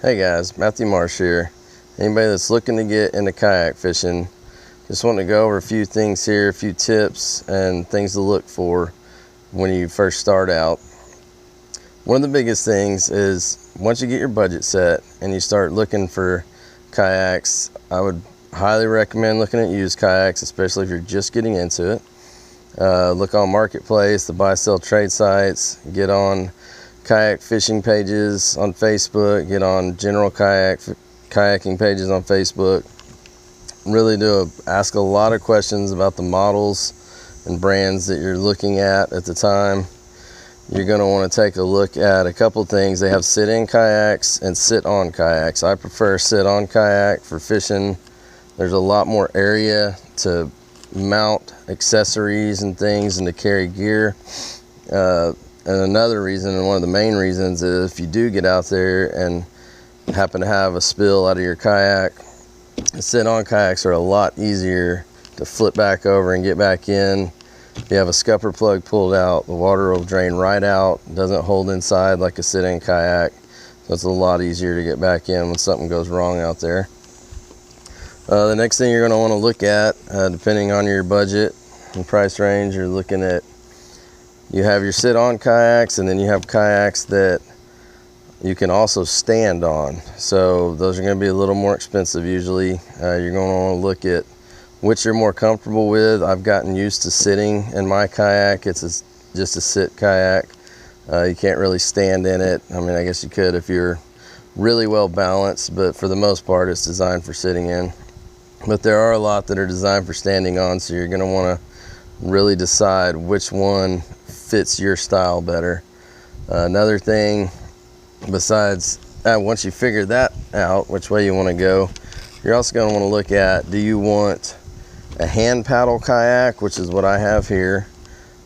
Hey guys, Matthew Marsh here. Anybody that's looking to get into kayak fishing, just want to go over a few things here, a few tips and things to look for when you first start out. One of the biggest things is once you get your budget set and you start looking for kayaks, I would highly recommend looking at used kayaks, especially if you're just getting into it. Look on Marketplace, the buy, sell, trade sites, get on kayak fishing pages on Facebook, get on general kayaking pages on Facebook. Really ask a lot of questions about the models and brands that you're looking at the time. You're going to want to take a look at a couple things. They have sit-in kayaks and sit-on kayaks. I prefer sit-on kayak for fishing. There's a lot more area to mount accessories and things and to carry gear. And another reason, and one of the main reasons, is if you do get out there and happen to have a spill out of your kayak, sit-on kayaks are a lot easier to flip back over and get back in. If you have a scupper plug pulled out, the water will drain right out. It doesn't hold inside like a sit-in kayak, so it's a lot easier to get back in when something goes wrong out there. The next thing you're going to want to look at, depending on your budget and price range, you're looking at, you have your sit-on kayaks, and then you have kayaks that you can also stand on. So those are going to be a little more expensive usually. You're going to want to look at which you're more comfortable with. I've gotten used to sitting in my kayak. It's just a sit kayak. You can't really stand in it. I mean, I guess you could if you're really well balanced, but for the most part it's designed for sitting in. But there are a lot that are designed for standing on, so you're going to want to really decide which one fits your style better. Another thing besides once you figure that out, which way you want to go, you're also going to want to look at, do you want a hand paddle kayak, which is what I have here,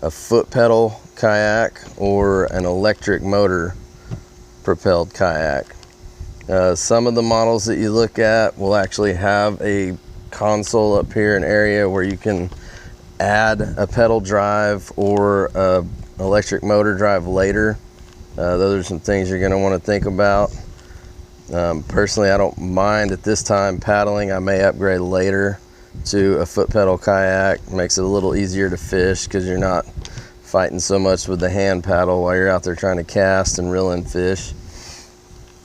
a foot pedal kayak, or an electric motor propelled kayak. Some of the models that you look at will actually have a console up here, an area where you can add a pedal drive or a electric motor drive later. Those are some things you're going to want to think about. Personally, I don't mind at this time paddling. I may upgrade later to a foot pedal kayak. Makes it a little easier to fish because you're not fighting so much with the hand paddle while you're out there trying to cast and reel in fish.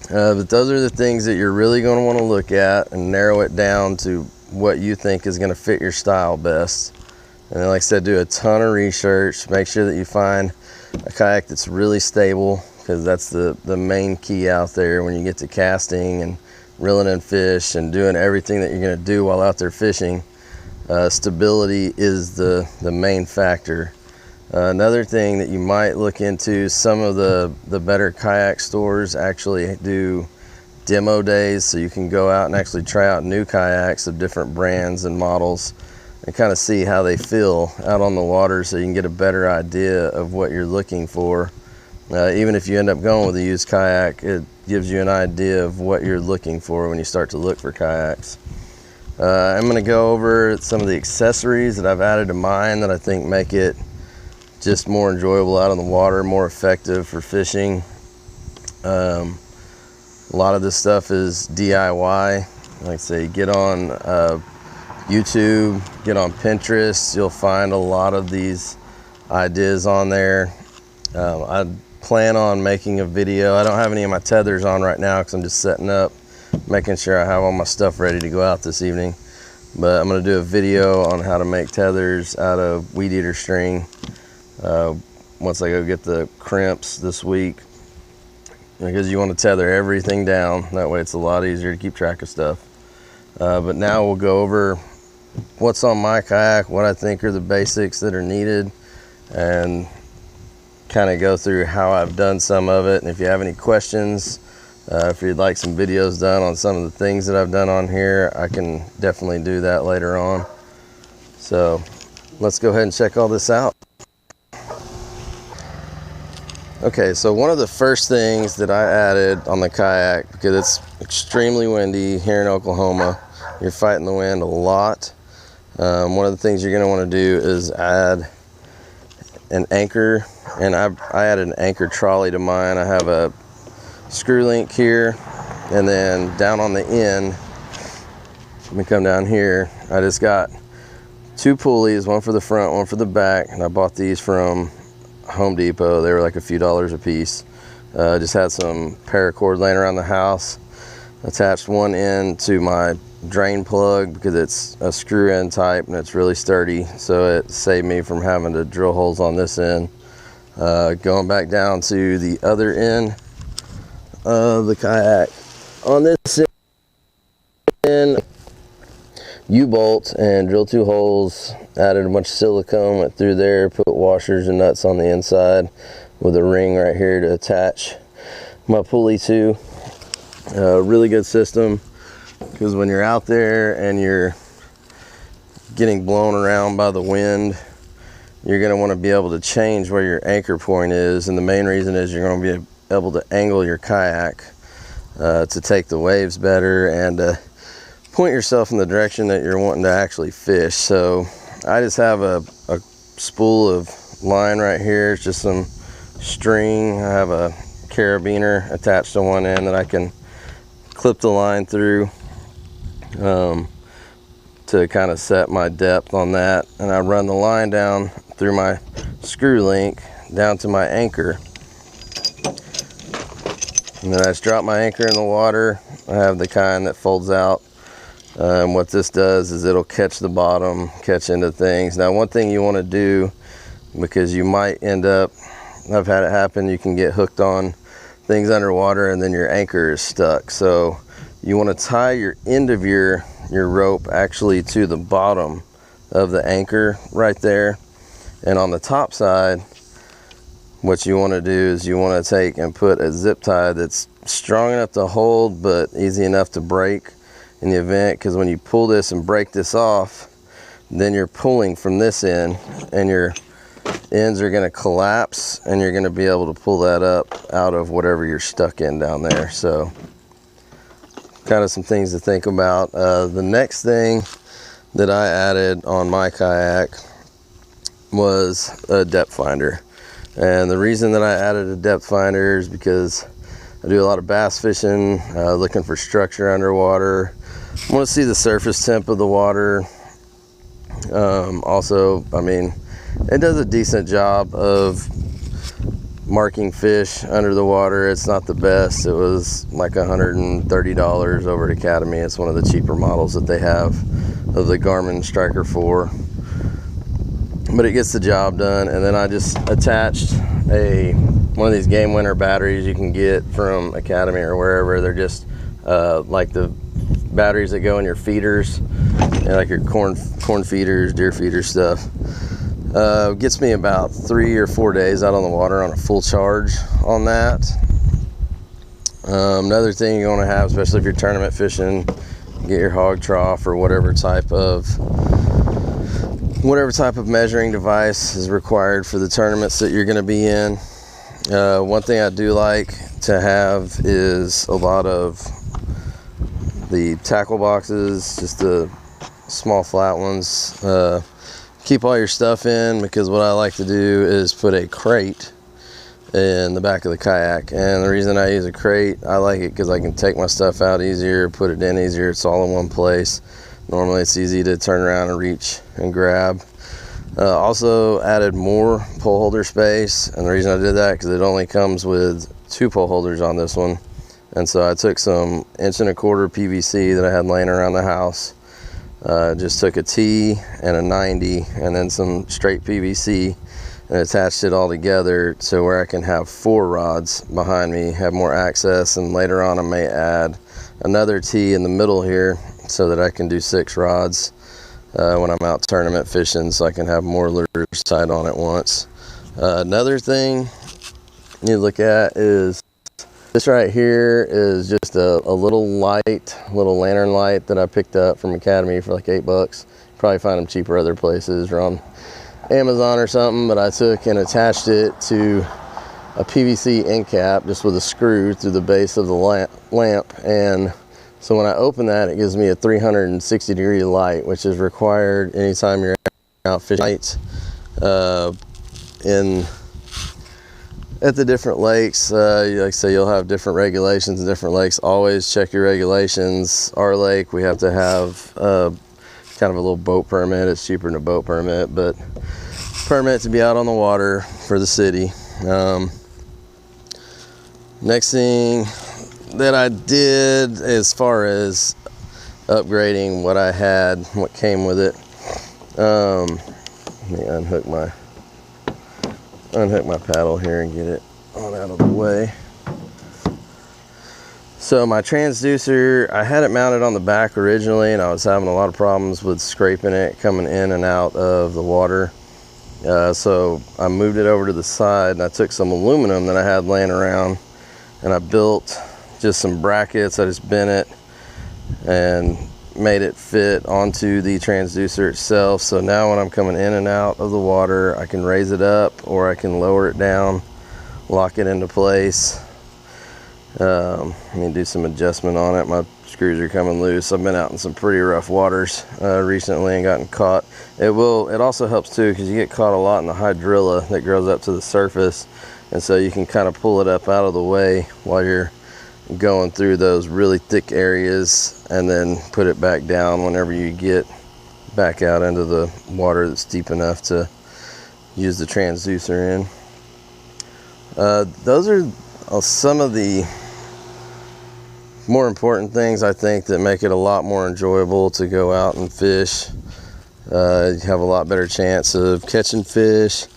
But those are the things that you're really going to want to look at and narrow it down to what you think is going to fit your style best. And then, like I said, do a ton of research. Make sure that you find a kayak that's really stable, because that's the main key out there when you get to casting and reeling in fish and doing everything that you're going to do while out there fishing. Stability is the main factor. Another thing that you might look into, some of the better kayak stores actually do demo days, so you can go out and actually try out new kayaks of different brands and models and kind of see how they feel out on the water, so you can get a better idea of what you're looking for. Even if you end up going with a used kayak, it gives you an idea of what you're looking for when you start to look for kayaks. I'm going to go over some of the accessories that I've added to mine that I think make it just more enjoyable out on the water, more effective for fishing. A lot of this stuff is DIY. Like I say, get on YouTube, get on Pinterest. You'll find a lot of these ideas on there. I plan on making a video. I don't have any of my tethers on right now because I'm just setting up, making sure I have all my stuff ready to go out this evening. But I'm going to do a video on how to make tethers out of weed eater string once I go get the crimps this week, because you want to tether everything down. That way it's a lot easier to keep track of stuff. But now we'll go over what's on my kayak, what I think are the basics that are needed, and kind of go through how I've done some of it. And if you have any questions, if you'd like some videos done on some of the things that I've done on here, I can definitely do that later on. So let's go ahead and check all this out. Okay, so one of the first things that I added on the kayak, because it's extremely windy here in Oklahoma, you're fighting the wind a lot. One of the things you're going to want to do is add an anchor, and I added an anchor trolley to mine. I have a screw link here And then down on the end, let me come down here, I just got 2 pulleys, one for the front, one for the back, and I bought these from Home Depot. They were like a few dollars a piece. Just had some paracord laying around the house. Attached one end to my drain plug because it's a screw in type and it's really sturdy, so it saved me from having to drill holes on this end. Going back down to the other end of the kayak, on this end, U-bolts, and drilled 2 holes, added a bunch of silicone, went through there, put washers and nuts on the inside with a ring right here to attach my pulley to. Really good system, because when you're out there and you're getting blown around by the wind, you're going to want to be able to change where your anchor point is, and the main reason is you're going to be able to angle your kayak to take the waves better and point yourself in the direction that you're wanting to actually fish. So I just have a spool of line right here. It's just some string. I have a carabiner attached to one end that I can clip the line through to kind of set my depth on that, and I run the line down through my screw link down to my anchor, and then I just drop my anchor in the water. I have the kind that folds out, and what this does is it'll catch the bottom, catch into things. Now, one thing you want to do, because you might end up, I've had it happen, you can get hooked on things underwater and then your anchor is stuck. So you want to tie your end of your rope actually to the bottom of the anchor right there, and on the top side, what you want to do is you want to take and put a zip tie that's strong enough to hold but easy enough to break in the event, because when you pull this and break this off, then you're pulling from this end and your ends are going to collapse and you're going to be able to pull that up out of whatever you're stuck in down there. So kind of some things to think about. The next thing that I added on my kayak was a depth finder, and the reason that I added a depth finder is because I do a lot of bass fishing, looking for structure underwater. I want to see the surface temp of the water. Also, I mean, it does a decent job of marking fish under the water. It's not the best. It was like $130 over at Academy. It's one of the cheaper models that they have of the Garmin Striker 4, but it gets the job done. And then I just attached one of these Game Winner batteries you can get from Academy or wherever. They're just like the batteries that go in your feeders, and like your corn feeders, deer feeders stuff. Gets me about 3 or 4 days out on the water on a full charge on that. Another thing you want to have, especially if you're tournament fishing, get your hog trough or whatever type of measuring device is required for the tournaments that you're going to be in. One thing I do like to have is a lot of the tackle boxes, just the small flat ones. Keep all your stuff in, because what I like to do is put a crate in the back of the kayak. And the reason I use a crate, I like it because I can take my stuff out easier, put it in easier. It's all in one place. Normally it's easy to turn around and reach and grab. Also added more pole holder space, and the reason I did that because it only comes with 2 pole holders on this one. And so I took some 1.25 PVC that I had laying around the house, just took a T and a 90 and then some straight PVC and attached it all together so where I can have 4 rods behind me, have more access, and later on I may add another T in the middle here so that I can do 6 rods when I'm out tournament fishing, so I can have more lures tied on at once. Another thing you look at is this right here is just a little lantern light that I picked up from Academy for like $8. Probably find them cheaper other places or on Amazon or something, but I took and attached it to a PVC end cap just with a screw through the base of the lamp, and so when I open that, it gives me a 360-degree light, which is required anytime you're out fishing. at the different lakes. Like I say, you'll have different regulations in different lakes. Always check your regulations. Our lake, we have to have kind of a little boat permit. It's cheaper than a boat permit, but permit to be out on the water for the city. Next thing that I did as far as upgrading what I had, what came with it, let me unhook my paddle here and get it on out of the way. So my transducer, I had it mounted on the back originally, and I was having a lot of problems with scraping it coming in and out of the water. So I moved it over to the side, and I took some aluminum that I had laying around, and I built just some brackets. I just bent it and made it fit onto the transducer itself. So now when I'm coming in and out of the water, I can raise it up or I can lower it down, lock it into place. Let me do some adjustment on it. My screws are coming loose. I've been out in some pretty rough waters recently and gotten caught. It also helps too, because you get caught a lot in the hydrilla that grows up to the surface, and so you can kind of pull it up out of the way while you're going through those really thick areas, and then put it back down whenever you get back out into the water that's deep enough to use the transducer in. Those are some of the more important things, I think, that make it a lot more enjoyable to go out and fish. You have a lot better chance of catching fish.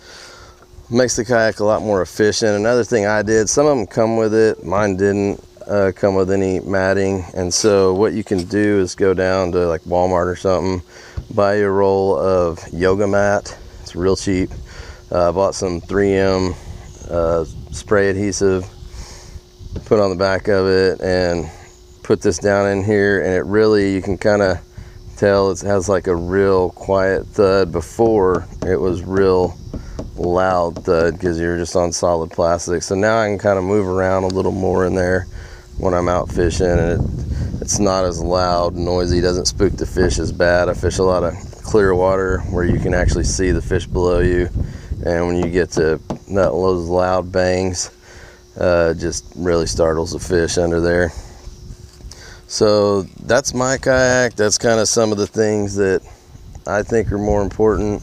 Makes the kayak a lot more efficient. Another thing I did, some of them come with it, mine didn't come with any matting, and so what you can do is go down to like Walmart or something, buy a roll of yoga mat. It's real cheap. I bought some 3M spray adhesive, put on the back of it, and put this down in here, and it really, you can kind of tell it has like a real quiet thud. Before it was real loud thud because you're just on solid plastic. So now I can kind of move around a little more in there when I'm out fishing, and it's not as loud, noisy, doesn't spook the fish as bad. I fish a lot of clear water where you can actually see the fish below you, and when you get to those loud bangs, just really startles the fish under there. So that's my kayak. That's kind of some of the things that I think are more important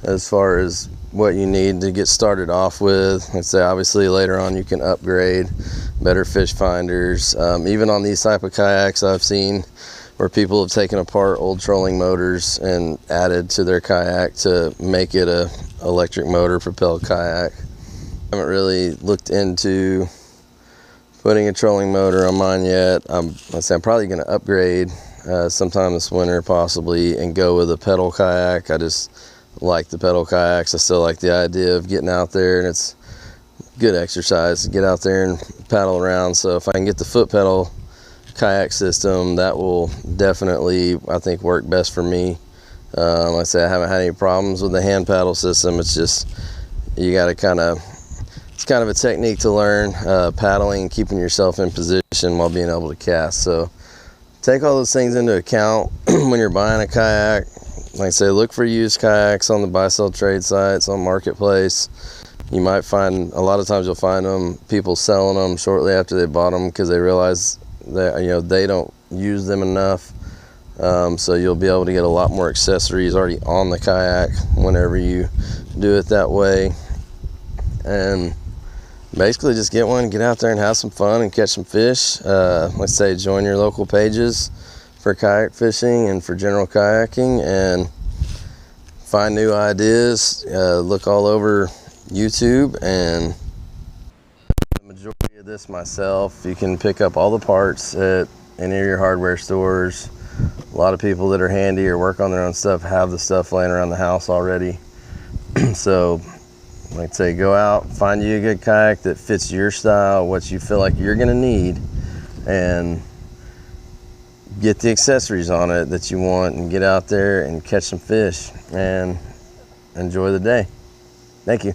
as far as what you need to get started off with. I'd say obviously later on you can upgrade, better fish finders. Even on these type of kayaks, I've seen where people have taken apart old trolling motors and added to their kayak to make it a electric motor propelled kayak. I haven't really looked into putting a trolling motor on mine yet. I'm probably going to upgrade sometime this winter possibly and go with a pedal kayak. I just like the pedal kayaks. I still like the idea of getting out there, and it's good exercise to get out there and paddle around. So if I can get the foot pedal kayak system, that will definitely, I think, work best for me. Like I say, I haven't had any problems with the hand paddle system. It's just, you got to it's kind of a technique to learn, paddling, keeping yourself in position while being able to cast. So take all those things into account when you're buying a kayak. Like I say, look for used kayaks on the buy sell trade sites, on Marketplace. You might find, a lot of times you'll find them, people selling them shortly after they bought them because they realize that they don't use them enough. So you'll be able to get a lot more accessories already on the kayak whenever you do it that way. And basically just get one, get out there and have some fun and catch some fish. Let's say join your local pages for kayak fishing and for general kayaking, and find new ideas. Look all over YouTube, and the majority of this myself. You can pick up all the parts at any of your hardware stores. A lot of people that are handy or work on their own stuff have the stuff laying around the house already. So like I say, go out, find you a good kayak that fits your style, what you feel like you're gonna need, and get the accessories on it that you want, and get out there and catch some fish and enjoy the day. Thank you.